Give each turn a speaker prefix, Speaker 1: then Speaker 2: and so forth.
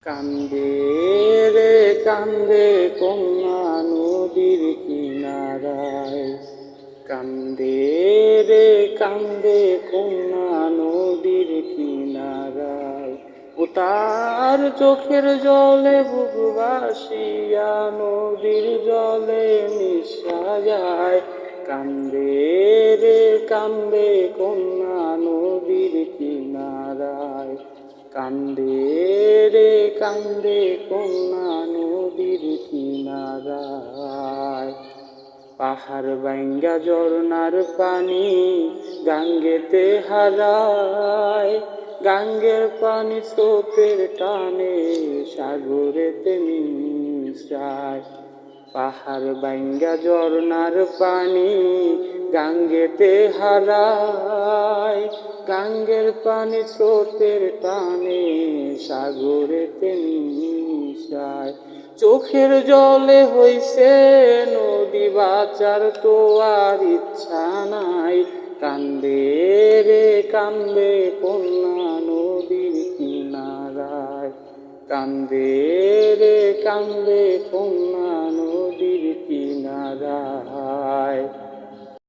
Speaker 1: কান্দে রে কান্দে কন্যা নদীর কিনারায়, কান্দে রে কান্দে কন্যা নদীর কিনারায়। ও তার চোখের জলে বুক ভাসিয়া নদীর জলে মিশা যায়। কান্দে রে কান্দে কন্যা নদীর কিনারায়, কান্দে রে কান্দে কন্যা নদীর কিনারায়। পাহাড় ভাঙ্গা ঝরনার পানি গাঙ্গেতে হারায়, গাঙ্গের পানি স্রোতের টানে সাগরেতে মিশায়। পাহাড় ভাঙ্গা ঝরনার পানি গাঙ্গেতে হারায়, গাঙ্গের পানি স্রোতের টানে সাগরেতে মিশায়। চোখের জলে হইছে নদী বাঁচার তো আর ইচ্ছা নাই। কান্দে রে কান্দে কন্যা নদীর কিনারায়, কান্দে রে কান্দে কন্যা